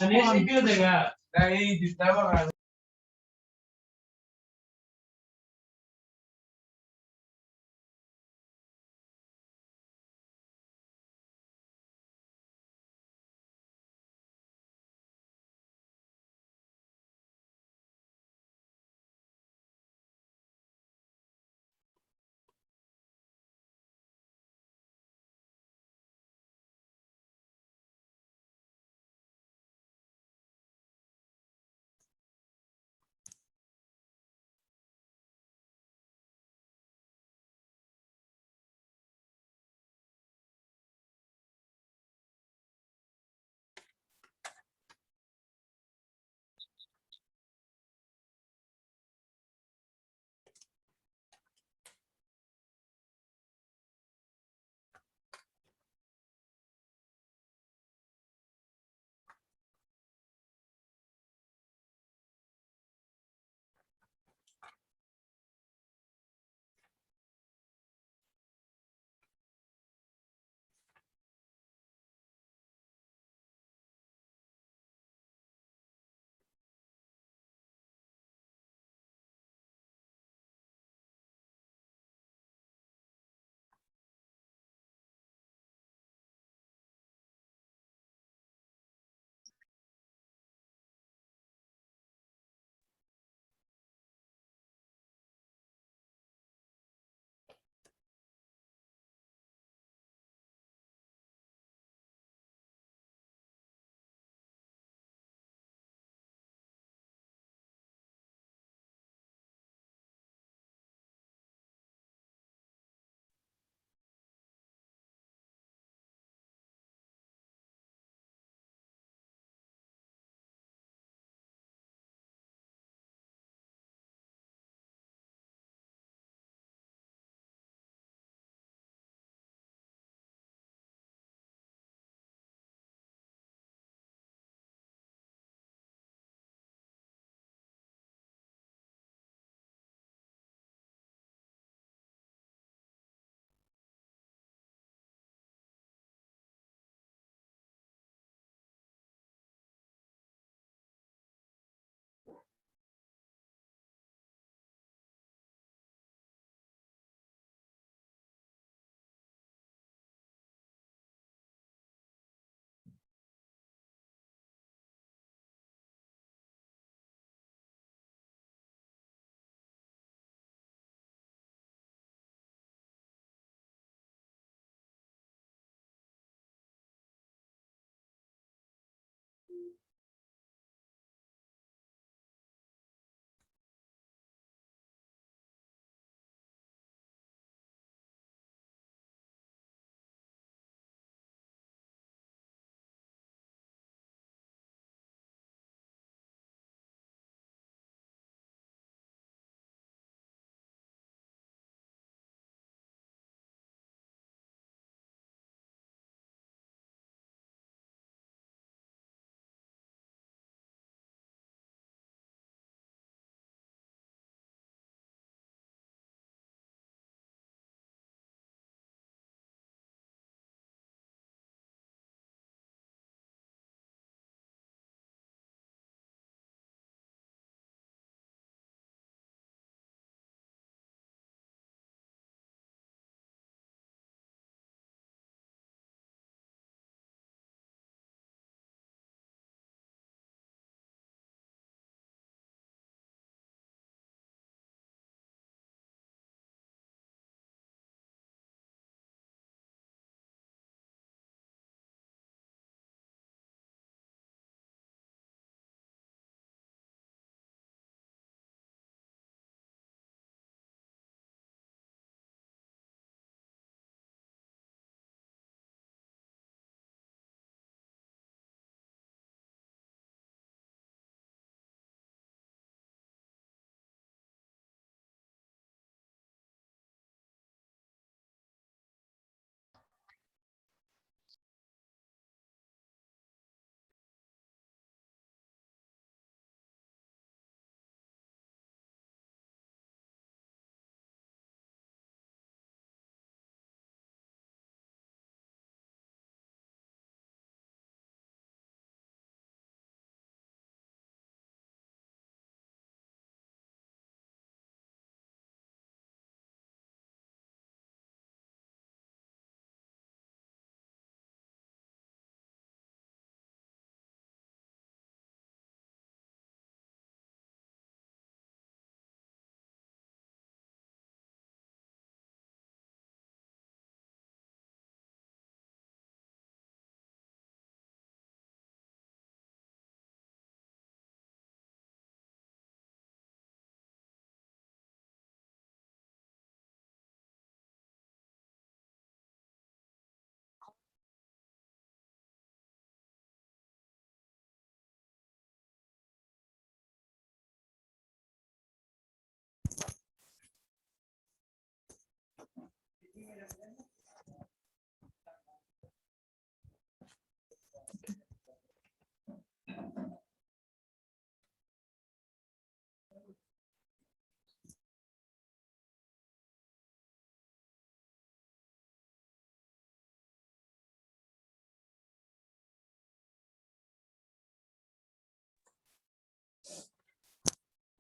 อันนี้มันชื่อหนึ่งอ่ะได้จิตใจว่าไง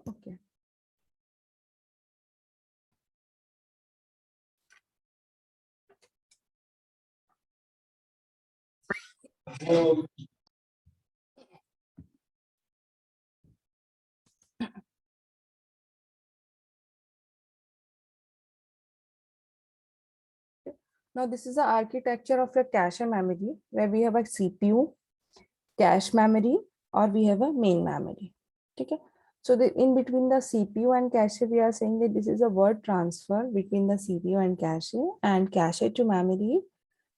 Okay. Now this is the architecture of a cache memory where we have a CPU, cache memory, or we have a main memory. Okay. So in between the CPU and cache, we are saying that this is a word transfer between the CPU and cache to memory.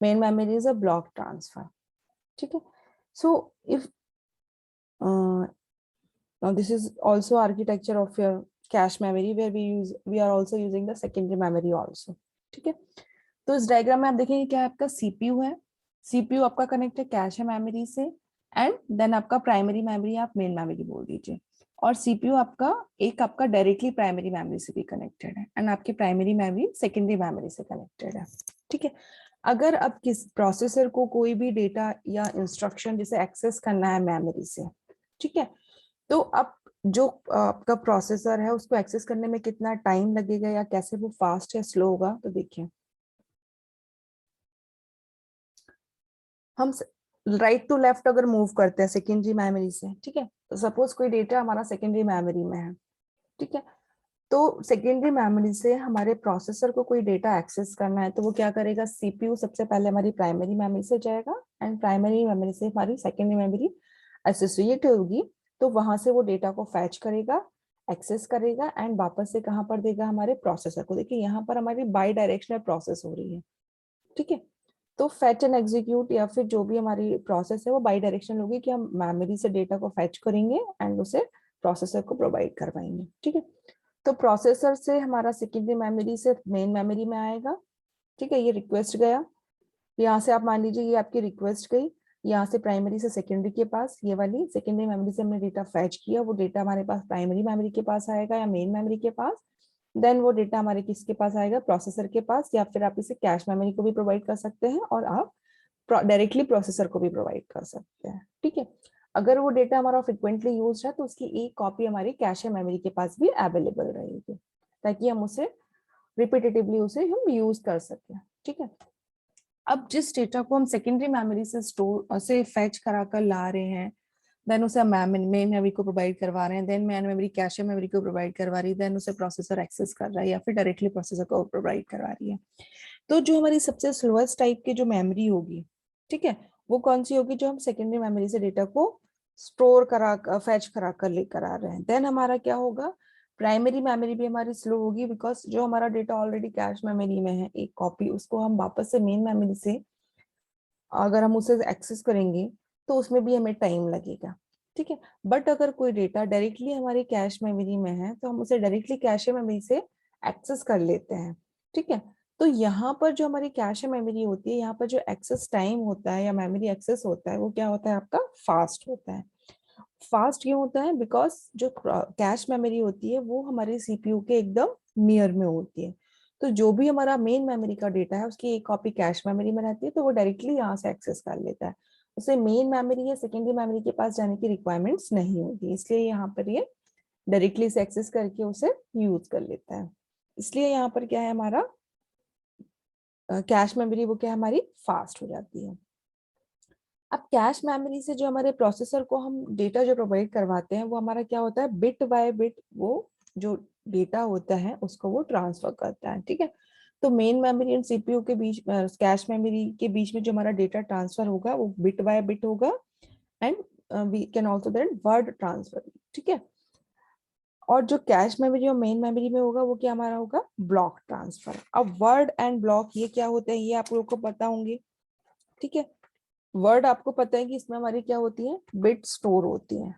Main memory is a block transfer. Okay. So if now this is also architecture of your cache memory where we are also using the secondary memory also. ठीक है. तो इस diagram में आप देखेंगे क्या आपका CPU है, सीपीयू आपका कनेक्ट है कैश मेमोरी से, एंड देन आपका प्राइमरी मेमोरी आप मेन मेमोरी बोल दीजिए, और सीपीयू आपका डायरेक्टली प्राइमरी मेमोरी से भी कनेक्टेड है, एंड आपकी प्राइमरी मेमोरी सेकेंडरी मेमोरी से कनेक्टेड है. ठीक है. अगर अब किस प्रोसेसर को कोई भी डेटा या इंस्ट्रक्शन जिसे एक्सेस करना है मेमोरी से, ठीक है, तो अब जो आपका प्रोसेसर है उसको एक्सेस करने में कितना टाइम लगेगा या कैसे वो फास्ट या स्लो होगा, तो देखिए हम राइट टू लेफ्ट अगर मूव करते हैं सेकेंडरी मेमोरी से, ठीक है, तो सपोज कोई डेटा हमारा सेकेंडरी मेमोरी में है, ठीक है, तो सेकेंडरी मेमोरी से हमारे प्रोसेसर को कोई डेटा एक्सेस करना है तो वो क्या करेगा, सीपीयू सबसे पहले हमारी प्राइमरी मेमोरी से जाएगा एंड प्राइमरी मेमोरी से हमारी सेकेंडरी मेमोरी एसोसिएट होगी, तो वहां से वो डेटा को फैच करेगा, एक्सेस करेगा एंड वापस से कहां पर देगा, हमारे प्रोसेसर को. देखिए यहाँ पर हमारी बाई डायरेक्शनल प्रोसेस हो रही है. ठीक है. तो फैच एंड एग्जीक्यूट या फिर जो भी हमारी प्रोसेस है वो बाई डायरेक्शनल होगी कि हम मेमोरी से डेटा को फैच करेंगे एंड उसे प्रोसेसर को प्रोवाइड करवाएंगे. ठीक है. तो प्रोसेसर से हमारा सेकेंडरी मेमोरी से मेन मेमोरी में आएगा. ठीक है. ये रिक्वेस्ट गया, यहाँ से आप मान लीजिए ये आपकी रिक्वेस्ट गई, यहाँ से प्राइमरी से सेकेंडरी के पास, ये वाली सेकेंडरी मेमोरी से हमने डेटा फैच किया, वो डेटा हमारे पास प्राइमरी मेमोरी के पास आएगा या मेन मेमोरी के पास, देन वो डेटा हमारे किसके पास आएगा, प्रोसेसर के पास, या फिर आप इसे कैश मेमोरी को भी प्रोवाइड कर सकते हैं और आप डायरेक्टली प्रोसेसर को भी प्रोवाइड कर सकते हैं. ठीक है. अगर वो डेटा हमारा फ्रिक्वेंटली यूज है तो उसकी एक कॉपी हमारी कैश मेमोरी के पास भी अवेलेबल रहेगी ताकि हम उसे रिपीटेटिवली उसे हम यूज कर सकें. ठीक है. अब जिस डेटा को हम सेकेंडरी मेमोरी से स्टोर से फैच करा कर ला रहे हैं, देन उसे मेन मेमोरी को प्रोवाइड करवा रहे हैं, then main memory cache memory को प्रोवाइड करवा रही है, देन उसे प्रोसेसर एक्सेस कर रहा है या फिर डायरेक्टली प्रोसेसर को प्रोवाइड करवा रही है. तो जो हमारी सबसे स्लोएस्ट टाइप की जो मेमोरी होगी, ठीक है, वो कौन सी होगी, जो हम सेकेंडरी मेमोरी से डेटा को स्टोर करा फैच करा कर लेकर आ रहे हैं. देन हमारा क्या होगा, प्राइमरी मेमोरी भी हमारी स्लो होगी बिकॉज जो हमारा डेटा ऑलरेडी कैश मेमोरी में है एक कॉपी, उसको हम वापस से मेन मेमोरी से अगर हम उसे एक्सेस करेंगे तो उसमें भी हमें टाइम लगेगा. ठीक है. बट अगर कोई डेटा डायरेक्टली हमारी कैश मेमोरी में है तो हम उसे डायरेक्टली कैश मेमोरी से एक्सेस कर लेते हैं. ठीक है. तो यहाँ पर जो हमारी कैश मेमोरी होती है, यहाँ पर जो एक्सेस टाइम होता है या मेमोरी एक्सेस होता है वो क्या होता है, आपका फास्ट होता है. फास्ट क्यों होता है, बिकॉज जो कैश मेमोरी होती है वो हमारे सीपीयू के एकदम नियर में होती है. तो जो भी हमारा मेन मेमोरी का डेटा है उसकी एक कॉपी कैश मेमोरी में रहती है, तो वो डायरेक्टली यहाँ से एक्सेस कर लेता है. उसे मेन मेमोरी या सेकेंडरी मेमोरी के पास जाने की रिक्वायरमेंट्स नहीं होती, इसलिए यहाँ पर ये डायरेक्टली से एक्सेस करके उसे यूज कर लेता है. इसलिए यहाँ पर क्या है, हमारा कैश मेमोरी वो क्या हमारी फास्ट हो जाती है. अब कैश मेमोरी से जो हमारे प्रोसेसर को हम डेटा जो प्रोवाइड करवाते हैं वो हमारा क्या होता है, बिट बाय बिट वो जो डेटा होता है उसको वो ट्रांसफर करता है. ठीक है. तो मेन मेमोरी एंड सीपीयू के बीच, कैश मेमोरी के बीच में जो हमारा डेटा ट्रांसफर होगा वो बिट बाय बिट होगा, and we can also then word transfer. ठीक है. और जो कैश मेमोरी और मेन मेमोरी में होगा वो क्या हमारा होगा, ब्लॉक ट्रांसफर. अब वर्ड एंड ब्लॉक ये क्या होते हैं, ये आप लोगों को पता होंगे. ठीक है. वर्ड आपको पता है कि इसमें हमारी क्या होती है, बिट स्टोर होती है,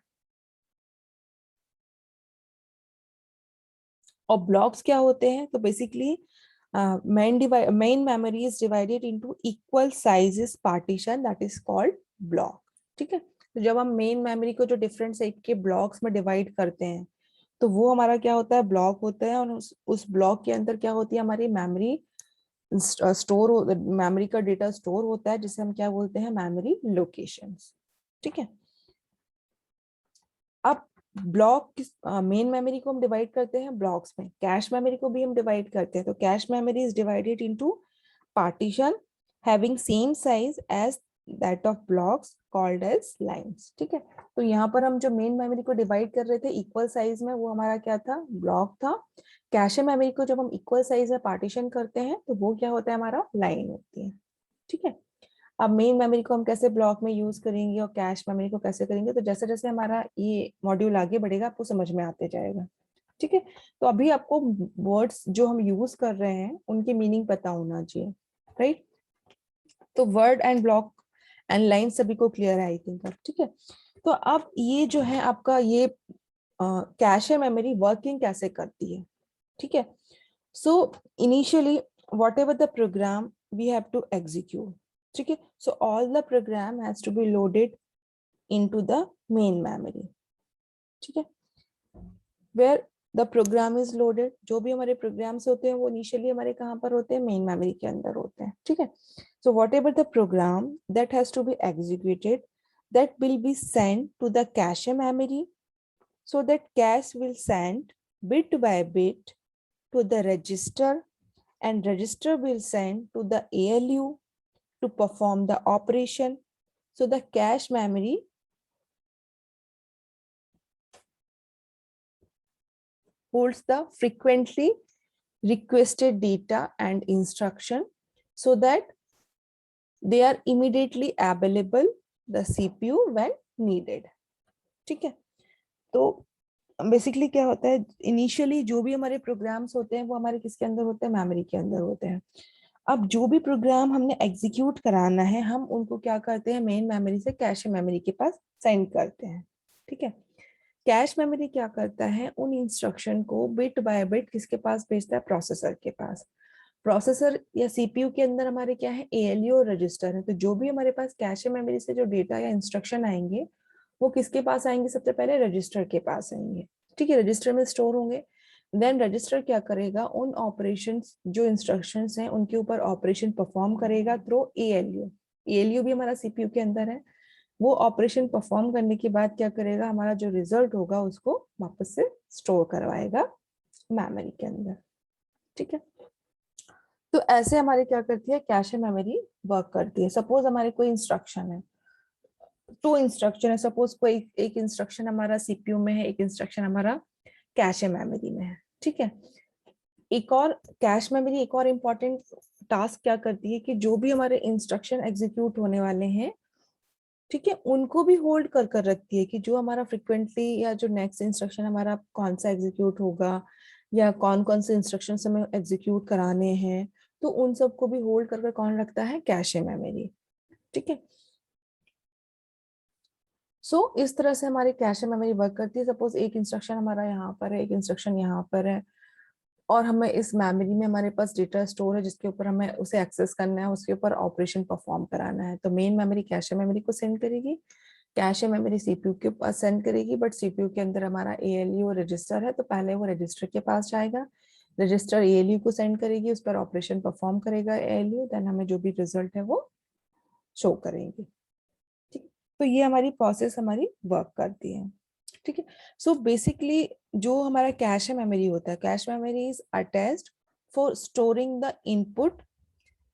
और ब्लॉक्स क्या होते हैं, तो basically main memory is divided into equal sizes partition that is called block. ठीक है, तो जब हम मेन मेमोरी को जो डिफरेंट साइज के ब्लॉक्स में डिवाइड करते हैं तो वो हमारा क्या होता है, ब्लॉक होता है, और उस ब्लॉक के अंदर क्या होती है, हमारी मेमोरी स्टोर, मेमोरी का डेटा स्टोर होता है जिसे हम क्या बोलते हैं, मेमोरी लोकेशंस। ठीक है, अब ब्लॉक मेन मेमोरी को हम डिवाइड करते हैं ब्लॉक्स में, कैश मेमोरी को भी हम डिवाइड करते हैं, तो cache memory is divided into partition having same size as that of blocks called as lines. ठीक है, तो यहाँ पर हम जो मेन मेमोरी को डिवाइड कर रहे थे इक्वल साइज में, वो हमारा क्या था, ब्लॉक था। कैश मेमोरी को जब हम इक्वल साइज में पार्टीशन करते हैं तो वो क्या होता है, हमारा लाइन होती है। ठीक है, अब मेन मेमोरी को हम कैसे ब्लॉक में यूज करेंगे और कैश मेमोरी को कैसे करेंगे, तो जैसे जैसे हमारा ये मॉड्यूल आगे बढ़ेगा आपको समझ में आते जाएगा। ठीक है, तो अभी आपको वर्ड्स जो हम यूज कर रहे हैं उनकी मीनिंग पता होना चाहिए, राइट। तो word and block and line सभी को क्लियर है आई थिंक। ठीक है, तो अब ये जो है आपका ये कैश मेमोरी वर्किंग कैसे करती है। ठीक है, so initially whatever the program we have to execute, ठीक है, so all the program has to be loaded into the main memory. ठीक है, where the program is loaded, जो भी हमारे programs होते हैं वो initially हमारे कहाँ पर होते हैं, main memory के अंदर होते हैं। ठीक है, so whatever the program that has to be executed that will be sent to the cache memory, so that cache will send bit by bit to the register and register will send to the ALU to perform the operation. So the cache memory holds the frequently requested data and instruction so that they are immediately available the CPU when needed. ठीक है, तो basically क्या होता है, initially जो भी हमारे programmes होते हैं वो हमारे किसके अंदर होते हैं, मेमोरी के अंदर होते हैं। अब जो भी प्रोग्राम हमने एग्जीक्यूट कराना है हम उनको क्या करते हैं, मेन मेमोरी से कैश मेमोरी के पास सेंड करते हैं। ठीक है, कैश मेमोरी क्या करता है, उन इंस्ट्रक्शन को बिट बाय बिट किसके पास भेजता है, प्रोसेसर के पास। प्रोसेसर या सीपीयू के अंदर हमारे क्या है, एएलयू और रजिस्टर है, तो जो भी हमारे पास कैश मेमोरी से जो डेटा या इंस्ट्रक्शन आएंगे वो किसके पास आएंगे, सबसे पहले रजिस्टर के पास आएंगे। ठीक है, रजिस्टर में स्टोर होंगे, देन रजिस्टर क्या करेगा, उन ऑपरेशंस जो इंस्ट्रक्शंस हैं उनके ऊपर ऑपरेशन परफॉर्म करेगा थ्रू एएलयू। एएलयू भी हमारा सीपीयू के अंदर है, वो ऑपरेशन परफॉर्म करने के बाद क्या करेगा, हमारा जो रिजल्ट होगा उसको वापस से स्टोर करवाएगा मेमोरी के अंदर। ठीक है, तो ऐसे हमारे क्या करती है, कैश मेमोरी वर्क करती है। सपोज हमारे कोई इंस्ट्रक्शन है, टू इंस्ट्रक्शन है, सपोज कोई एक इंस्ट्रक्शन हमारा सीपीयू में है, एक इंस्ट्रक्शन हमारा कैश मेमोरी में है। ठीक है, एक और कैश मेमोरी एक और इम्पोर्टेंट टास्क क्या करती है कि जो भी हमारे इंस्ट्रक्शन एग्जीक्यूट होने वाले हैं, ठीक है, उनको भी होल्ड कर कर रखती है कि जो हमारा फ्रिक्वेंटली या जो नेक्स्ट इंस्ट्रक्शन हमारा कौन सा एग्जीक्यूट होगा या कौन कौन से इंस्ट्रक्शन हमें एग्जीक्यूट कराने हैं, तो उन सबको भी होल्ड कर कर कौन रखता है, कैश मेमोरी। ठीक है, सो इस तरह से हमारी कैश मेमोरी वर्क करती है। सपोज एक इंस्ट्रक्शन हमारा यहाँ पर है, एक इंस्ट्रक्शन यहाँ पर है, और हमें इस मेमोरी में हमारे पास डेटा स्टोर है जिसके ऊपर हमें उसे एक्सेस करना है, उसके ऊपर ऑपरेशन परफॉर्म कराना है, तो मेन मेमोरी कैश मेमोरी को सेंड करेगी, कैश मेमोरी सीपीयू के पास सेंड करेगी, बट सीपीयू के अंदर हमारा एएलयू रजिस्टर है तो पहले वो रजिस्टर के पास जाएगा, रजिस्टर एएलयू को सेंड करेगी, उस पर ऑपरेशन परफॉर्म करेगा एएलयू, देन हमें जो भी रिजल्ट है वो शो करेंगे। ठीक, तो ये हमारी प्रोसेस हमारी वर्क करती है। ठीक है, सो बेसिकली जो हमारा कैश मेमोरी होता है, cash memory is attached for storing the input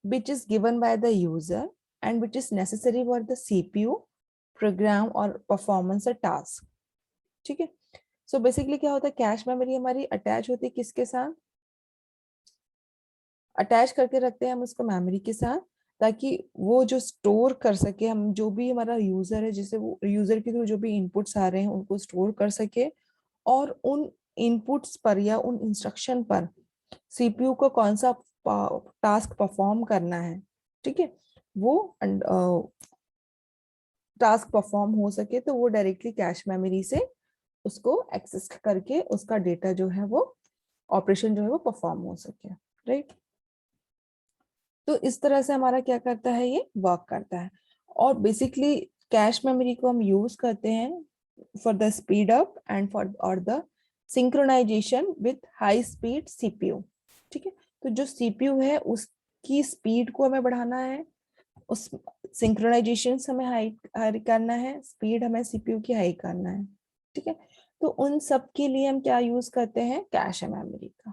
which is given by the user and which is necessary for the CPU program or performance a task। ठीक है, सो बेसिकली क्या होता है, cache memory हमारी attach होती है किसके साथ, अटैच करके रखते हैं हम उसको मेमोरी के साथ, ताकि वो जो स्टोर कर सके, हम जो भी हमारा यूजर है जिसे वो यूजर के थ्रू जो भी इनपुट्स आ रहे हैं उनको स्टोर कर सके, और उन इनपुट्स पर या उन इंस्ट्रक्शन पर सीपीयू को कौन सा टास्क परफॉर्म करना है, ठीक है, वो टास्क परफॉर्म हो सके, तो वो डायरेक्टली कैश मेमोरी से उसको एक्सेस करके उसका डेटा जो है वो ऑपरेशन जो है वो परफॉर्म हो सके, राइट। तो इस तरह से हमारा क्या करता है, ये वर्क करता है। और बेसिकली कैश मेमोरी को हम यूज करते हैं for the speed up and for और the synchronization with high speed CPU. ठीक है, तो जो सीपीयू है उसकी स्पीड को हमें बढ़ाना है, उस सिंक्रोनाइजेशन हमें हाई हाई करना है, स्पीड हमें सीपीयू की हाई करना है। ठीक है, तो उन सब के लिए हम क्या यूज करते हैं, कैश मेमोरी का।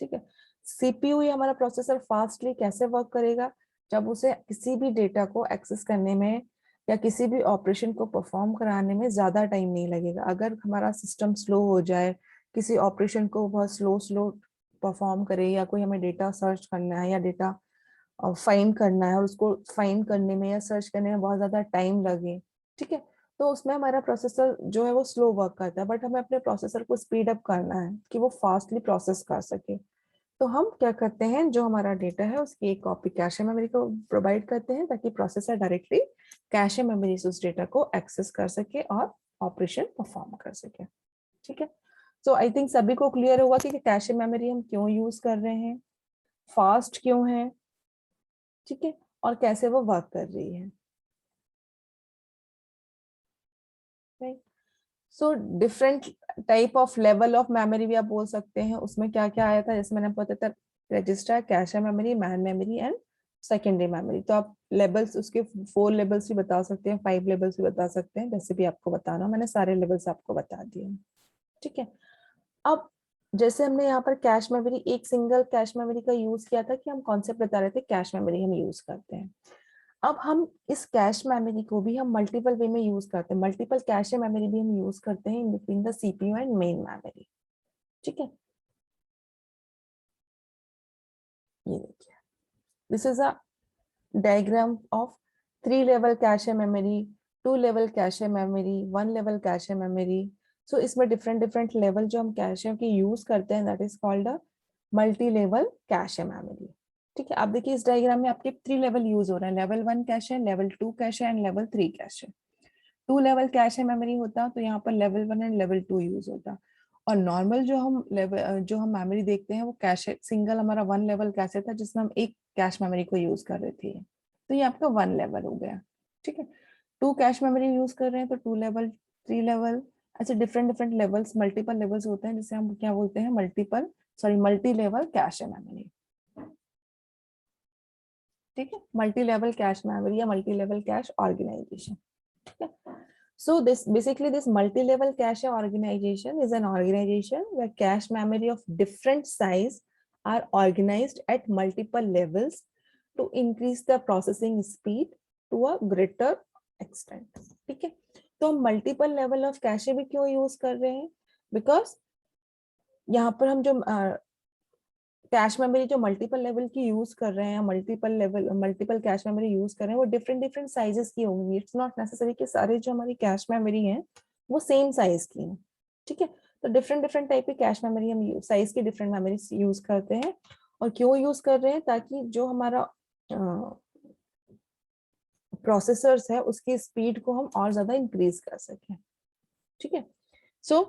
ठीक है, सीपीयू ये हमारा प्रोसेसर फास्टली कैसे वर्क करेगा, जब उसे किसी भी डेटा को एक्सेस करने में या किसी भी ऑपरेशन को परफॉर्म कराने में ज्यादा टाइम नहीं लगेगा। अगर हमारा सिस्टम स्लो हो जाए, किसी ऑपरेशन को बहुत स्लो स्लो परफॉर्म करे, या कोई हमें डेटा सर्च करना है या डेटा फाइंड करना है और उसको फाइंड करने में या सर्च करने में बहुत ज्यादा टाइम लगे, ठीक है, तो उसमें हमारा प्रोसेसर जो है वो स्लो वर्क करता है। बट हमें अपने प्रोसेसर को स्पीड अप करना है कि वो फास्टली प्रोसेस कर सके। तो हम क्या करते हैं, जो हमारा डेटा है उसकी एक कॉपी कैश मेमोरी को प्रोवाइड करते हैं, ताकि प्रोसेसर डायरेक्टली कैश मेमोरी से उस डेटा को एक्सेस कर सके और ऑपरेशन परफॉर्म कर सके। ठीक है, सो आई थिंक सभी को क्लियर होगा कि कैश मेमोरी हम क्यों यूज कर रहे हैं, फास्ट क्यों है, ठीक है, और कैसे वो वर्क कर रही है। So different type of level of memory भी आप बोल सकते हैं। उसमें क्या क्या आया था, जैसे मैंने बताया था, register, cache memory, man memory and secondary memory. तो आप लेवल्स उसके 4 लेवल्स भी बता सकते हैं, 5 लेवल्स भी बता सकते हैं, जैसे भी आपको बताना, मैंने सारे लेवल्स आपको बता दिए हैं। ठीक है, अब जैसे हमने यहाँ पर कैश मेमोरी, एक सिंगल कैश मेमोरी का यूज किया था कि हम कॉन्सेप्ट बता रहे थे कैश मेमोरी हम यूज करते हैं। अब हम इस कैश मेमोरी को भी हम मल्टीपल वे में यूज करते हैं, मल्टीपल कैश मेमोरी भी हम यूज करते हैं in between the CPU and main memory. ठीक है, ये देखिए, this is a diagram of 3 level cache memory, 2 level cache memory, 1 level cache memory. So इसमें डिफरेंट डिफरेंट लेवल जो हम कैश की यूज करते हैं, that is called a multi level cache memory. ठीक है, आप देखिए इस डायग्राम में आपके 3 लेवल यूज हो रहे हैं, लेवल 1 कैश है, लेवल 2 कैश है एंड लेवल 3 कैश है। 2 लेवल कैश मेमोरी होता तो यहाँ पर लेवल 1 एंड लेवल 2 यूज होता। और नॉर्मल जो हम लेवल जो हम मेमोरी देखते हैं वो कैश सिंगल हमारा 1 लेवल कैश था, जिसमें हम एक कैश मेमोरी को यूज कर रहे थे। तो ये आपका 1 लेवल हो गया। ठीक है, 2 कैश मेमोरी यूज कर रहे हैं तो 2 लेवल, 3 लेवल, ऐसे different different levels, multiple levels होते हैं, जिसे हम क्या बोलते हैं, मल्टी लेवल कैश मेमोरी। ठीक है, मल्टी लेवल कैश मेमोरी या मल्टी लेवल कैश ऑर्गेनाइजेशन। ठीक है, so this basically this multi-level cache organization is an organization where cache memory of different size are organized at multiple levels to increase the processing speed to a greater extent। ठीक है, तो हम multiple level of cache भी क्यों use कर रहे हैं, because यहाँ पर हम जो कैश मेमोरी जो मल्टीपल लेवल की यूज कर रहे हैं, मल्टीपल कैश मेमोरी यूज कर रहे हैं, वो डिफरेंट डिफरेंट साइजेस की होंगी। इट्स नॉट नेसेसरी कि सारे जो हमारी कैश मेमोरी हैं वो सेम साइज की हैं। ठीक है, तो डिफरेंट डिफरेंट टाइप की कैश मेमोरी हम साइज की डिफरेंट मेमोरी यूज करते हैं। और क्यों यूज कर रहे हैं, ताकि जो हमारा प्रोसेसर्स है उसकी स्पीड को हम और ज्यादा इंक्रीज कर सकें। ठीक है, so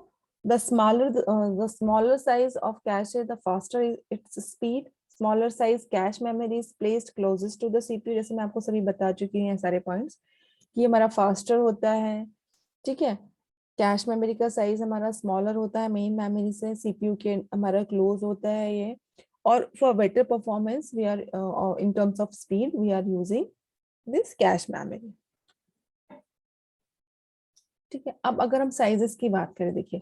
the smaller size of cache, the faster its speed। smaller size cache memory is placed closest to the CPU। जैसे मैं आपको सभी बता चुकी हूँ सारे पॉइंट्स कि हमारा फास्टर होता है। ठीक है, कैश मेमोरी का साइज हमारा स्मॉलर होता है मेन मेमोरी से, सीपीयू के हमारा क्लोज होता है ये। और for better performance we are in terms of speed we are using this cache memory. ठीक है, अब अगर हम साइजेस की बात करें, देखिए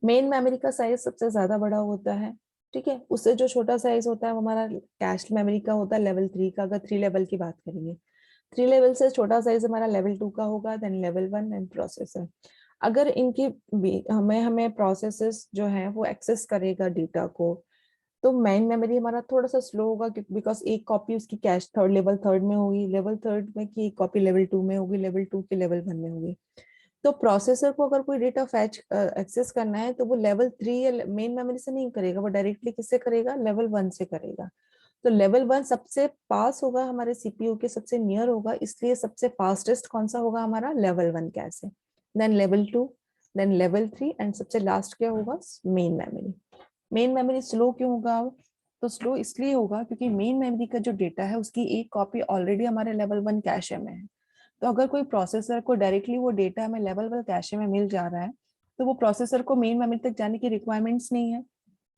मेन मेमोरी का साइज सबसे ज्यादा बड़ा होता है। ठीक है, उससे जो छोटा साइज होता है वो हमारा कैश मेमोरी का होता है लेवल 3 का। अगर 3 लेवल की बात करेंगे, 3 लेवल से छोटा साइज हमारा लेवल 2 का होगा, देन लेवल 1 एंड प्रोसेसर। अगर इनकी हमें हमें प्रोसेसर्स जो है वो एक्सेस करेगा डेटा को, तो मेन मेमोरी हमारा थोड़ा सा स्लो होगा, बिकॉज एक कॉपी उसकी कैश लेवल थर्ड में होगी, लेवल थर्ड में की एक कॉपी लेवल 2 में होगी, लेवल 2 की लेवल 1 में होगी। तो प्रोसेसर को अगर कोई डेटा फैच एक्सेस करना है तो वो लेवल 3 या मेन मेमोरी से नहीं करेगा, वो डायरेक्टली किससे करेगा, लेवल 1 से करेगा। तो लेवल 1 सबसे पास होगा, हमारे सीपीयू के सबसे नियर होगा, इसलिए सबसे फास्टेस्ट कौन सा होगा, हमारा लेवल 1 कैसे, then level 2, then level 3 and सबसे लास्ट क्या होगा, main memory. Main memory slow क्यों होगा, तो स्लो इसलिए होगा क्योंकि मेन मेमोरी का जो डेटा है उसकी एक कॉपी ऑलरेडी हमारे लेवल 1 कैशे में है। तो अगर कोई प्रोसेसर को डायरेक्टली वो डेटा हमें लेवल 1 कैशे में मिल जा रहा है तो वो प्रोसेसर को मेन मेमोरी तक जाने की रिक्वायरमेंट्स नहीं है,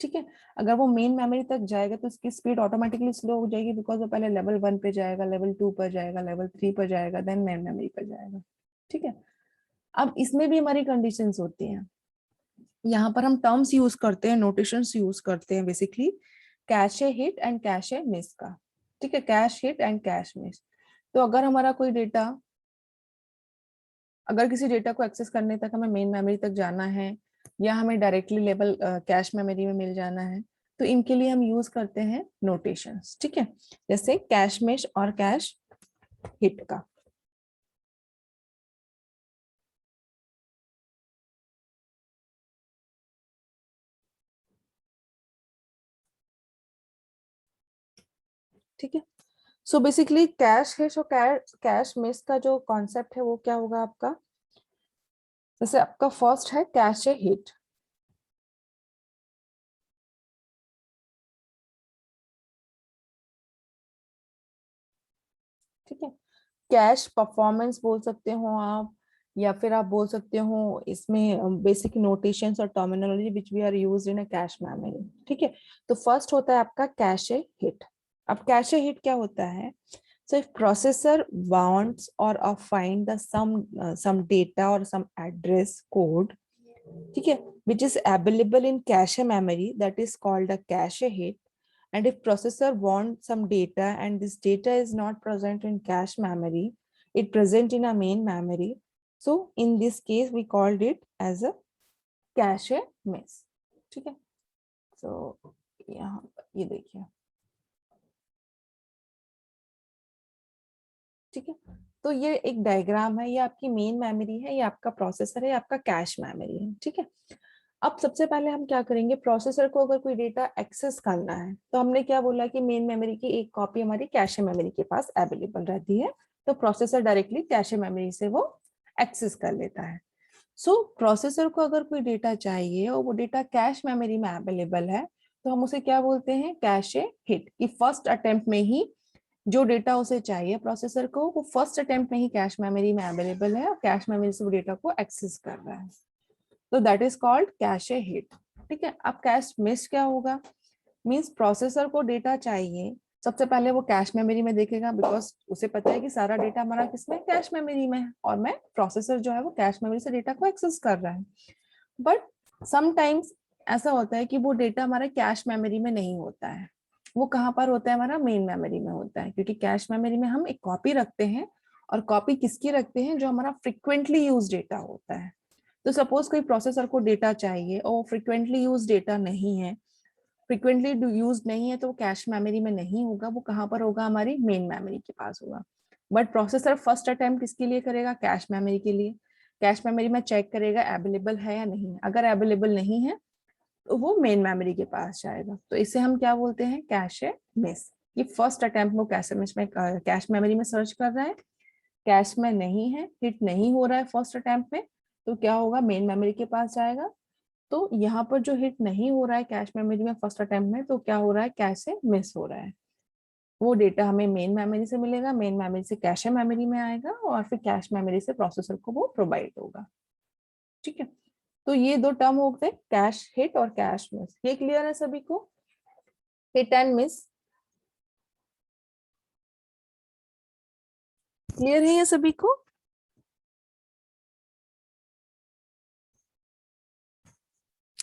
ठीक है। अगर वो मेन मेमोरी तक जाएगा तो उसकी स्पीड ऑटोमेटिकली स्लो हो जाएगी, बिकॉज वो पहले लेवल 1 पे जाएगा, लेवल 2 पर जाएगा, लेवल 3 पर जाएगा, देन मेन मेमोरी पर जाएगा, ठीक है। अब इसमें भी हमारी कंडीशंस होती हैं। यहाँ पर हम टर्म्स यूज करते हैं, नोटेशंस यूज करते हैं basically cache hit and cache miss का, ठीक है, cache hit and cache miss. तो अगर हमारा कोई डेटा, अगर किसी डेटा को एक्सेस करने तक हमें मेन मेमोरी तक जाना है या हमें डायरेक्टली लेवल कैश मेमोरी में मिल जाना है तो इनके लिए हम यूज करते हैं नोटेशंस, ठीक है, जैसे कैश मिस और कैश हिट का। ठीक है, सो बेसिकली कैश हिट और कैश मिस का जो कॉन्सेप्ट है वो क्या होगा आपका, जैसे आपका फर्स्ट है कैश हिट, ठीक है, कैश परफॉर्मेंस बोल सकते हो आप, या फिर आप बोल सकते हो इसमें बेसिक नोटेशंस और terminology which we are used in a cache memory, ठीक है। तो फर्स्ट होता है आपका कैश हिट। अब कैश हिट क्या होता है, so if processor wants or find the some data or some address code, ठीक है, which is available in cache memory, that is called a cache hit. And if processor wants some data and this data is not present in cache memory, it present in a main memory, so in this case we called it as a cache miss, ठीक है। so यहाँ ये देखिए, ठीक है, तो ये एक डायग्राम है, ये आपकी मेन मेमोरी है, ये आपका प्रोसेसर है, आपका कैश मेमोरी है, ठीक है। अब सबसे पहले हम क्या करेंगे, प्रोसेसर को अगर कोई डेटा एक्सेस करना है तो हमने क्या बोला कि मेन मेमोरी की एक कॉपी हमारी कैश मेमोरी के पास अवेलेबल रहती है, तो प्रोसेसर डायरेक्टली कैश मेमोरी से वो एक्सेस कर लेता है। सो प्रोसेसर को अगर कोई डेटा चाहिए और वो डेटा कैश मेमोरी में अवेलेबल है तो हम उसे क्या बोलते हैं, कैश हिट, कि फर्स्ट अटेम्प्ट में ही जो डेटा उसे चाहिए प्रोसेसर को वो फर्स्ट अटेम्प्ट में ही कैश मेमोरी में अवेलेबल है और कैश मेमोरी से वो डेटा को एक्सेस कर रहा है, तो that is called cache hit, ठीक है। अब कैश मिस क्या होगा, मींस प्रोसेसर को डेटा चाहिए, सबसे पहले वो कैश मेमोरी में देखेगा, बिकॉज उसे पता है कि सारा डेटा हमारा किसमें, कैश मेमोरी में है, और मैं प्रोसेसर जो है वो कैश मेमोरी से डेटा को एक्सेस कर रहा है। बट समटाइम्स ऐसा होता है कि वो डेटा हमारा कैश मेमोरी में नहीं होता है, वो कहाँ पर होता है, हमारा मेन मेमोरी में होता है, क्योंकि कैश मेमोरी में हम एक कॉपी रखते हैं, और कॉपी किसकी रखते हैं, जो हमारा फ्रिक्वेंटली यूज डेटा होता है। तो सपोज कोई प्रोसेसर को डेटा चाहिए और फ्रिक्वेंटली यूज डेटा नहीं है, फ्रिक्वेंटली यूज नहीं है, तो वो कैश मेमोरी में नहीं होगा, वो कहाँ पर होगा, हमारी मेन मेमोरी के पास होगा। बट प्रोसेसर फर्स्ट अटेम्प्ट किसके लिए करेगा, कैश मेमोरी के लिए, कैश मेमोरी में चेक करेगा अवेलेबल है या नहीं, अगर अवेलेबल नहीं है तो वो मेन मेमोरी के पास जाएगा, तो इसे हम क्या बोलते हैं, कैश मिस। ये फर्स्ट अटेम्प्ट में कैश मिस में कैश मेमोरी में सर्च कर रहा है, कैश में नहीं है, हिट नहीं हो रहा है फर्स्ट अटेम्प्ट में, तो क्या होगा, मेन मेमोरी के पास जाएगा। तो यहाँ पर जो हिट नहीं हो रहा है कैश मेमोरी में फर्स्ट अटेम्प्ट में, तो क्या हो रहा है, कैश मिस हो रहा है, वो डेटा हमें मेन मेमोरी से मिलेगा, मेन मेमोरी से कैश मेमोरी में आएगा, और फिर कैश मेमोरी से प्रोसेसर को वो प्रोवाइड होगा, ठीक है। तो ये दो टर्म हो गए, कैश हिट और कैश मिस, ये क्लियर है सभी को, हिट एंड मिस क्लियर है ये सभी को।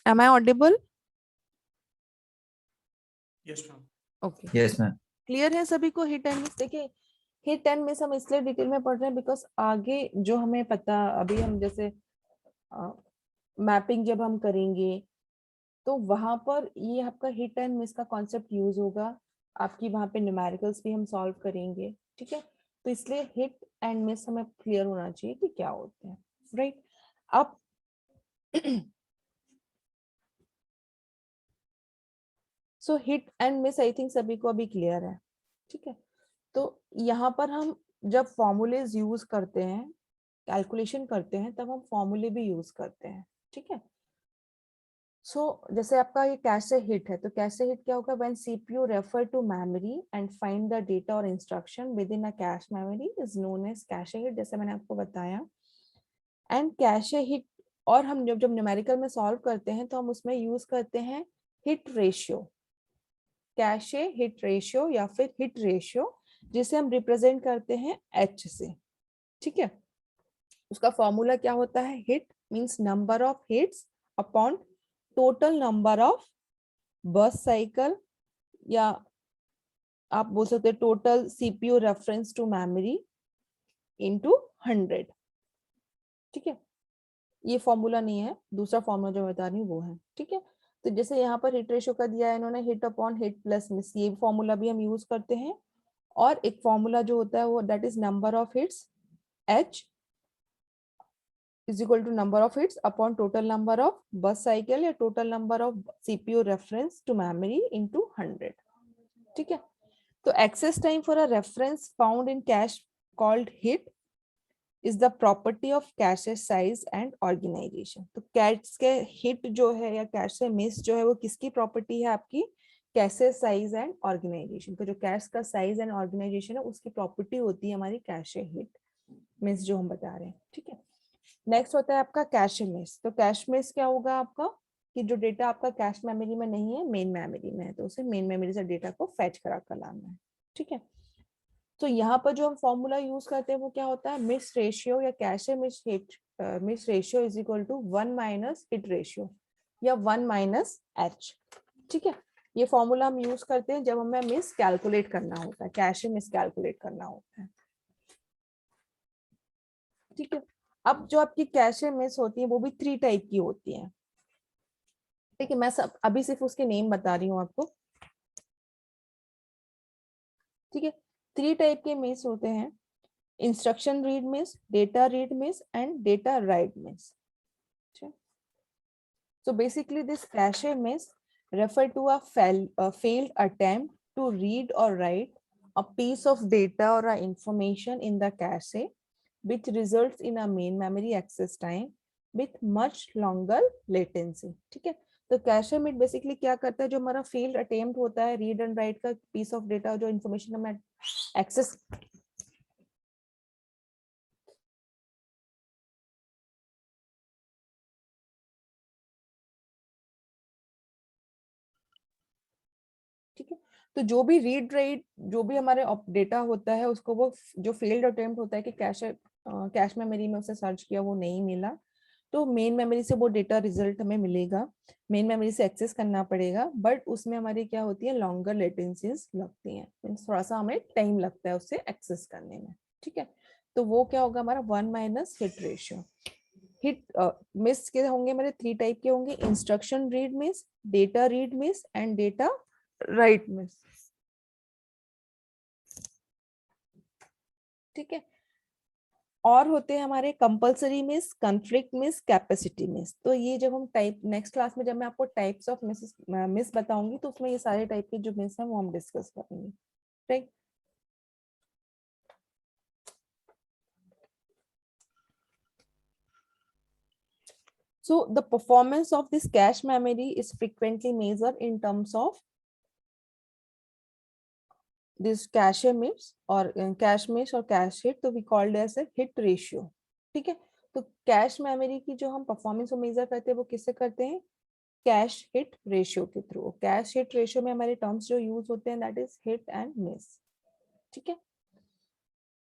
Am I audible? Yes ma'am. Okay. Yes ma'am. Clear है सभी को हिट एंड मिस। देखिए हिट एंड मिस हम इसलिए डिटेल में पढ़ रहे हैं बिकॉज आगे जो हमें पता, अभी हम जैसे मैपिंग जब हम करेंगे तो वहां पर ये आपका हिट एंड मिस का कॉन्सेप्ट यूज होगा, आपकी वहां पे न्यूमेरिकल्स भी हम सॉल्व करेंगे, ठीक है। तो इसलिए हिट एंड मिस हमें क्लियर होना चाहिए कि क्या होते हैं, राइट। अब सो hit and miss I think सभी को अभी क्लियर है, ठीक है। तो यहाँ पर हम जब फॉर्मूलेज यूज करते हैं, कैलकुलेशन करते हैं, तब हम फॉर्मूले भी यूज करते हैं, ठीक है। जैसे आपका ये कैशे हिट है, तो कैशे हिट क्या होगा, when CPU refer to memory and find the data और instruction within a cache memory is known as cache hit, जैसे मैंने आपको बताया। एंड कैशे हिट, और हम जब न्यूमेरिकल में सॉल्व करते हैं तो हम उसमें यूज करते हैं hit ratio, cache hit ratio या फिर हिट रेशियो, जिसे हम रिप्रेजेंट करते हैं एच से, ठीक है। उसका फॉर्मूला क्या होता है, hit means number of hits upon total number of bus cycle, या आप बोल सकते हैं total CPU reference to memory into 100, ठीक है। ये फॉर्मूला नहीं है, दूसरा फॉर्मूला जो मैं बता रही हूँ वो है, ठीक है। तो जैसे यहाँ पर हिट रेशियो का दिया है इन्होंने, hit upon hit plus miss, ये फॉर्मूला भी हम यूज करते हैं। और एक फॉर्मूला जो होता है वो that is number of hits, H is equal to number of hits upon total number of bus cycle या total number of CPU reference to memory into 100, ठीक है। तो access time for a reference found in cache called hit is the property of cache size and organization। तो cash के hit जो है या cash से मिस जो है वो किसकी प्रॉपर्टी है, आपकी कैशे साइज एंड ऑर्गेनाइजेशन। तो जो कैश का साइज एंड ऑर्गेनाइजेशन है उसकी प्रॉपर्टी होती है हमारी कैशे हिट मिस जो हम बता रहे हैं, ठीक है। नेक्स्ट होता है आपका कैश मिस। तो कैश मिस क्या होगा आपका, कि जो डेटा आपका कैश मेमोरी में नहीं है मेन मेमोरी में है, तो उसे मेन मेमोरी से डेटा को फेच करा कर लाना है, ठीक है। तो यहाँ पर जो हम फॉर्मूला यूज करते हैं वो क्या होता है, मिस रेशियो या cache miss hit, miss ratio is equal to 1 minus hit ratio या 1 माइनस एच, ठीक है। ये फॉर्मूला हम यूज करते हैं जब हमें मिस कैलकुलेट करना होता है, कैश मिस कैलकुलेट करना होता है, ठीक है। अब जो आपकी कैशे मिस होती है वो भी 3 टाइप की होती है, ठीक है। मैं सब अभी सिर्फ उसके नेम बता रही हूँ आपको, ठीक है। 3 टाइप के मिस होते हैं, instruction read miss, data read miss and data right miss. So basically this cache miss refer to a failed attempt to read or write a piece of data or information in the cache, which results in a main memory access time with much longer latency, ठीक है। तो cache miss basically क्या करता है, जो हमारा failed attempt होता है रीड एंड राइट का पीस ऑफ डेटा, जो इन्फॉर्मेशन हमें एक्सेस, ठीक है। तो जो भी रीड राइट जो भी हमारे डेटा होता है उसको वो जो फेल्ड अटेम्प्ट होता है कि कैश मेमोरी में उसे सर्च किया वो नहीं मिला, तो मेन मेमोरी से वो डेटा रिजल्ट हमें मिलेगा, मेन मेमोरी से एक्सेस करना पड़ेगा, बट उसमें हमारी क्या होती है लॉन्गर लेटेंसीज लगती हैं, मींस थोड़ा सा हमें टाइम लगता है उससे एक्सेस करने में, ठीक है। तो वो क्या होगा हमारा 1 minus hit ratio. Hit miss के होंगे मेरे 3 टाइप के होंगे, instruction read miss, data read miss and data right miss, ठीक है। और होते हैं हमारे compulsory miss, conflict miss, capacity miss. तो ये जब हम टाइप नेक्स्ट क्लास में जब मैं आपको टाइप्स ऑफ मिस बताऊंगी तो उसमें ये सारे टाइप के जो मिस हैं वो हम डिस्कस करेंगे, right. So the performance of this cache memory is frequently measured in terms of this cache miss or cache miss or cache hit, तो we called as a hit ratio, ठीक है। तो cache memory की जो हम performance को major करते हैं वो किससे करते हैं, कैश हिट रेशियो के थ्रू। कैश हिट रेशियो में हमारे टर्म्स जो यूज होते हैं that is hit and miss, ठीक है।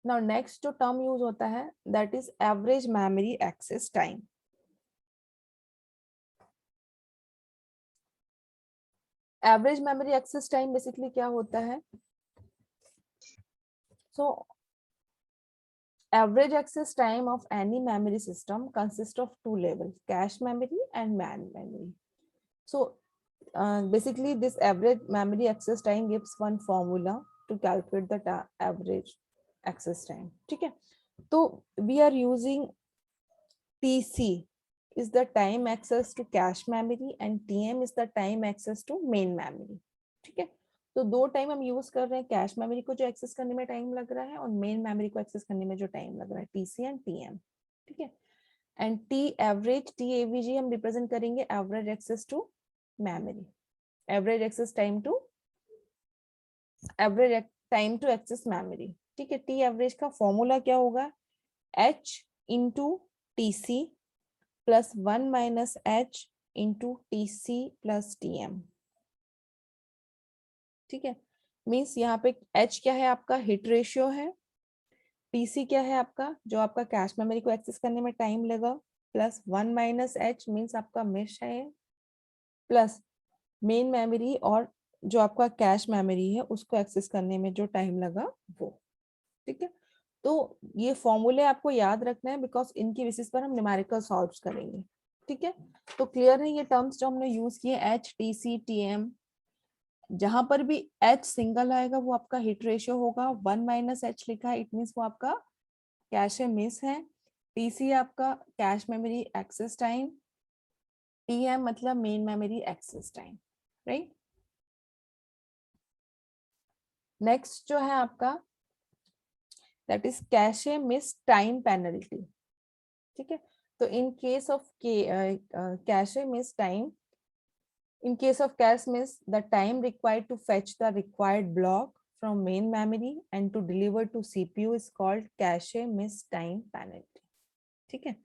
नाउ नेक्स्ट जो टर्म यूज होता है that is average memory access time. Average memory access time basically क्या होता है, सो average access time of any memory system consists of 2 levels, cache memory and main memory. So basically this average memory access time gives one formula to calculate the average access time, ठीक है। तो we are using TC is the time access to cache memory and TM is the time access to main memory, ठीक है। तो 2 time हम use कर रहे हैं, कैश मेमोरी को जो एक्सेस करने में टाइम लग रहा है और मेन मेमोरी को एक्सेस करने में जो टाइम लग रहा है, टीसी एंड टीएम, ठीक है। And T average, T AVG हम रिप्रेजेंट करेंगे average access to memory, average access time to, average time to access memory. ठीक है, टी एवरेज का फॉर्मूला क्या होगा, h into T C plus 1 minus H into T C plus T M. ठीक है, means यहाँ पे h क्या है आपका, हिट रेशियो है, टीसी क्या है आपका, जो आपका कैश मेमोरी को एक्सेस करने में टाइम लगा, प्लस 1 माइनस एच मीन्स आपका मिश है, प्लस मेन मेमोरी और जो आपका कैश मेमोरी है उसको एक्सेस करने में जो टाइम लगा वो। ठीक है, तो ये फॉर्मूले आपको याद रखना है बिकॉज इनकी बेसिस पर हम न्यूमेरिकल सॉल्व करेंगे। ठीक है, तो क्लियर है ये टर्म्स जो हमने यूज किए, H T C T M. जहां पर भी एच सिंगल आएगा वो आपका हिट रेशियो होगा, 1 माइनस एच लिखा है इट मीन्स वो आपका कैश मिस है, टीसी आपका cache memory access time, TM मतलब main memory access time, right. Next जो है आपका that is cache miss time penalty. ठीक है, तो in case of cache miss time, in case of cache miss, the time required to fetch the required block from main memory and to deliver to CPU is called cache miss time penalty। ठीक है,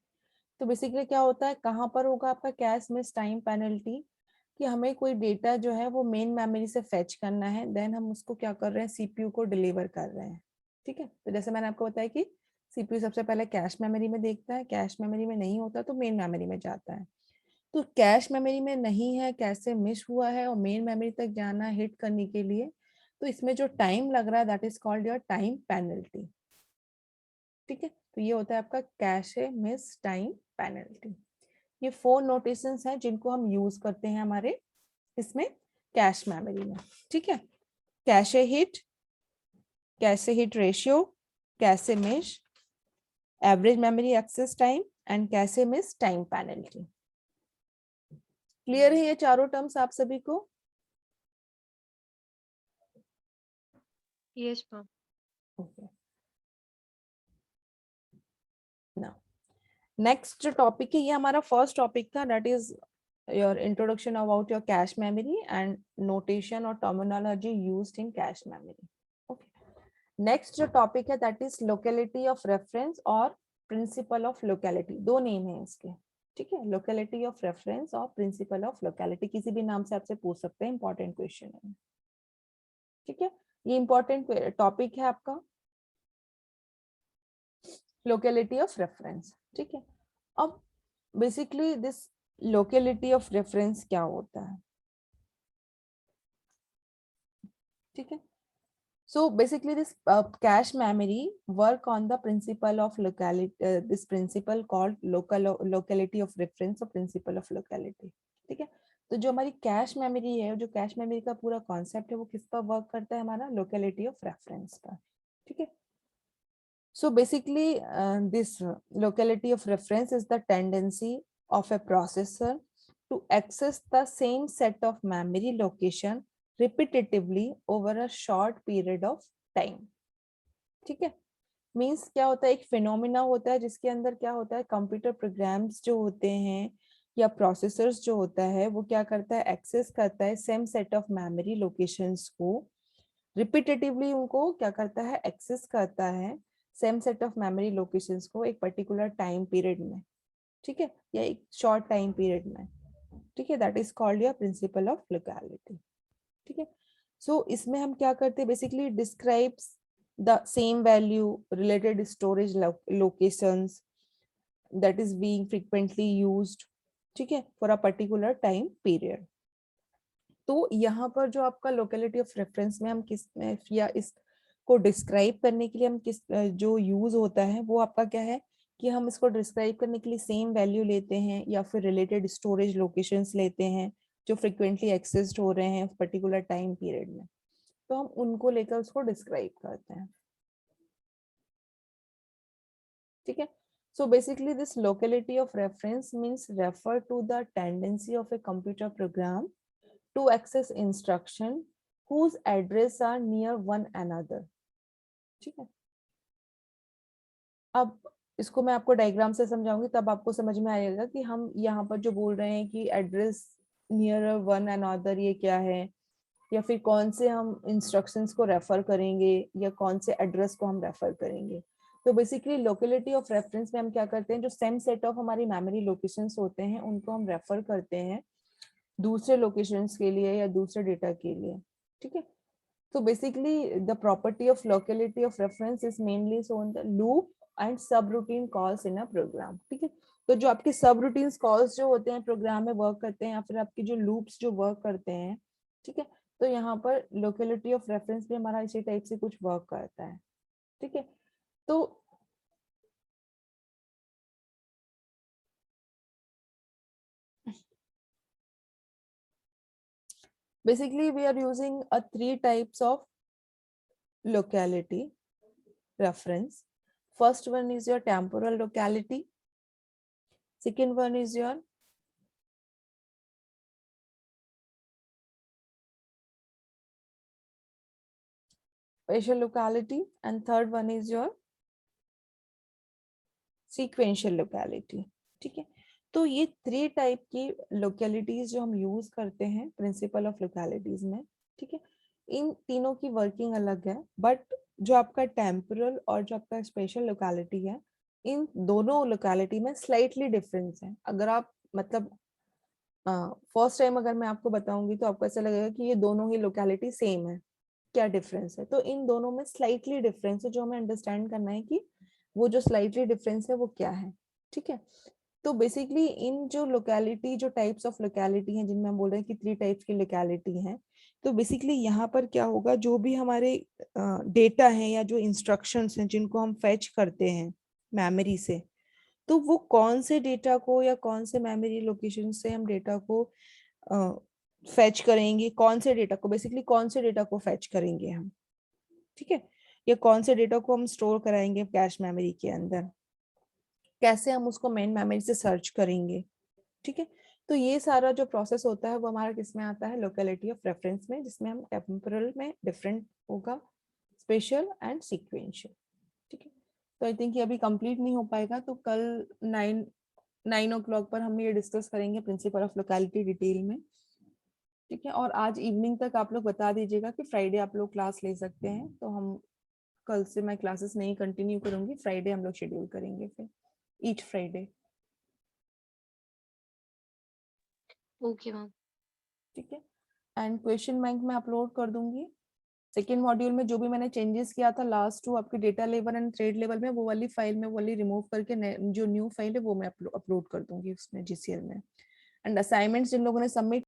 तो basically क्या होता है, कहाँ पर होगा आपका कैश मिस टाइम पेनल्टी, कि हमें कोई डेटा जो है वो मेन मेमोरी से फेच करना है, देन हम उसको क्या कर रहे हैं, सीपीयू को डिलीवर कर रहे हैं। ठीक है, तो जैसे मैंने आपको बताया कि सीपीयू सबसे पहले कैश मेमोरी में देखता है, कैश मेमोरी में नहीं होता तो मेन मेमोरी में जाता है। तो कैश मेमोरी में नहीं है, कैसे मिस हुआ है और मेन मेमोरी तक जाना हिट करने के लिए, तो इसमें जो टाइम लग रहा है that is called your time penalty. ठीक है, तो ये होता है आपका कैशे मिस टाइम पेनल्टी। ये 4 नोटेशंस हैं जिनको हम यूज करते हैं हमारे इसमें कैश मेमोरी में। ठीक है, cache hit ratio, cache miss, average memory access time and cache miss time penalty. Clear है ये चारों टर्म्स आप सभी को? Yes ma'am. Okay, now next जो टॉपिक है ये हमारा फर्स्ट टॉपिक था, that is your introduction about your cache memory and notation और terminology used in cache memory. Okay, next जो टॉपिक है that is locality of reference और principle of locality. दो नेम है इसके। ठीक है, लोकेलिटी ऑफ रेफरेंस और प्रिंसिपल ऑफ लोकेलिटी, किसी भी नाम से आपसे पूछ सकते हैं, इंपॉर्टेंट क्वेश्चन है। ठीक है, ये इंपॉर्टेंट टॉपिक है आपका लोकेलिटी ऑफ रेफरेंस। ठीक है, अब basically this locality of reference क्या होता है? ठीक है, so basically this cache memory work on the principle of locality, this principle called locality of reference or principle of locality। ठीक है, तो जो हमारी कैश मेमोरी है, जो कैश मेमोरी का पूरा कॉन्सेप्ट है वो किस पर वर्क करता है, हमारा लोकेलिटी ऑफ रेफरेंस पर। ठीक है, so basically this locality of reference is the tendency of a processor to access the same set of memory location repetitively over a short period of time। ठीक है, means क्या होता है, एक phenomena होता है जिसके अंदर क्या होता है, कंप्यूटर प्रोग्राम्स जो होते हैं या प्रोसेसर्स जो होता है वो क्या करता है, एक्सेस करता है same set of memory locations को, रिपीटेटिवली उनको क्या करता है, एक्सेस करता है same set of memory locations को एक पर्टिकुलर टाइम पीरियड में। ठीक है, या एक शॉर्ट टाइम पीरियड में। ठीक है, that is called your principal of locality. ठीक है, सो इसमें हम क्या करते हैं, basically describes the same value related storage locations that is being frequently used। ठीक है, for a particular time period। तो यहाँ पर जो आपका लोकेलिटी ऑफ रेफरेंस में हम किस में या इसको डिस्क्राइब करने के लिए हम किस जो यूज होता है वो आपका क्या है, कि हम इसको डिस्क्राइब करने के लिए सेम वैल्यू लेते हैं या फिर रिलेटेड स्टोरेज लोकेशंस लेते हैं जो फ्रिक्वेंटली एक्सेस्ड हो रहे हैं पर्टिकुलर टाइम पीरियड में, तो हम उनको लेकर उसको डिस्क्राइब करते हैं। ठीक है, so basically this locality of reference means refer to the tendency of a computer program to access instruction whose address are near one another। ठीक है, अब इसको मैं आपको डायग्राम से समझाऊंगी, तब आपको समझ में आएगा कि हम यहाँ पर जो बोल रहे हैं कि एड्रेस नियर वन अनदर ये क्या है, या फिर कौन से हम इंस्ट्रक्शंस को रेफर करेंगे या कौन से एड्रेस को हम रेफर करेंगे। तो बेसिकली लोकेलिटी ऑफ रेफरेंस में हम क्या करते हैं, जो सेम सेट ऑफ हमारी मेमोरी लोकेशंस होते हैं उनको हम रेफर करते हैं दूसरे लोकेशंस के लिए या दूसरे डेटा के लिए, ठीक है। तो basically the property of locality of reference is mainly shown the loop and subroutine calls in a program, ठीक है। तो जो आपके सब रूटीन कॉल्स जो होते हैं प्रोग्राम में वर्क करते हैं, या फिर आपके जो लूप्स जो वर्क करते हैं, ठीक है, तो यहाँ पर लोकेलिटी ऑफ रेफरेंस भी हमारा इसी टाइप से कुछ वर्क करता है, ठीक है। तो basically we are using a 3 types of locality reference. First one is your temporal locality, second one is your spatial locality, and third one is your sequential locality, ठीक है। तो ये 3 टाइप की लोकेलिटीज जो हम यूज करते हैं principle of localities में, ठीक है। इन तीनों की वर्किंग अलग है, बट जो आपका टेम्पोरल और जो आपका स्पेशल लोकेलिटी है, इन दोनों लोकेलिटी में स्लाइटली डिफरेंस है। अगर आप मतलब फर्स्ट टाइम अगर मैं आपको बताऊंगी तो आपको ऐसा लगेगा कि ये दोनों ही लोकेलिटी सेम है, क्या डिफरेंस है। तो इन दोनों में स्लाइटली डिफरेंस है, जो हमें अंडरस्टैंड करना है कि वो जो स्लाइटली डिफरेंस है वो क्या है, ठीक है। तो बेसिकली इन जो लोकेलिटी जो टाइप्स ऑफ लोकेलिटी हैं जिनमें हम बोल रहे हैं कि 3 टाइप्स की लोकेलिटी हैं, तो बेसिकली यहाँ पर क्या होगा, जो भी हमारे डेटा है या जो इंस्ट्रक्शंस हैं जिनको हम फेच करते हैं मेमोरी से, तो वो कौन से डेटा को या कौन से मेमोरी लोकेशन से हम डेटा को फेच करेंगे, कौन से डेटा को बेसिकली कौन से डेटा को फेच करेंगे हम, ठीक है, या कौन से डेटा को हम स्टोर कराएंगे कैश मेमोरी के अंदर, कैसे हम उसको मेन मेमोरी से सर्च करेंगे, ठीक है। तो ये सारा जो प्रोसेस होता है वो हमारा किस में आता है, लोकेलिटी ऑफ रेफरेंस में, जिसमें हम टेम्पोरल में डिफरेंट होगा, स्पेशल एंड सीक्वेंशियल, ठीक है। तो आई थिंक ये अभी कंप्लीट नहीं हो पाएगा, तो कल 9 o'clock पर हम ये डिस्कस करेंगे प्रिंसिपल ऑफ लोकेलिटी डिटेल में, ठीक है। और आज इवनिंग तक आप लोग बता दीजिएगा कि फ्राइडे आप लोग क्लास ले सकते हैं, तो हम कल से मैं क्लासेस नहीं कंटिन्यू करूंगी, फ्राइडे हम लोग शेड्यूल करेंगे फिर, ईच फ्राइडे, ओके मैम। ठीक है। एंड क्वेश्चन बैंक में अपलोड कर दूंगी। सेकेंड मॉड्यूल में जो भी मैंने चेंजेस किया था लास्ट टू आपके data level and thread level में, वो वाली फाइल में वो वाली रिमूव करके जो न्यू फाइल है वो मैं अपलोड कर दूंगी उसमें GCL में। एंड असाइनमेंट्स जिन लोगों ने सबमिट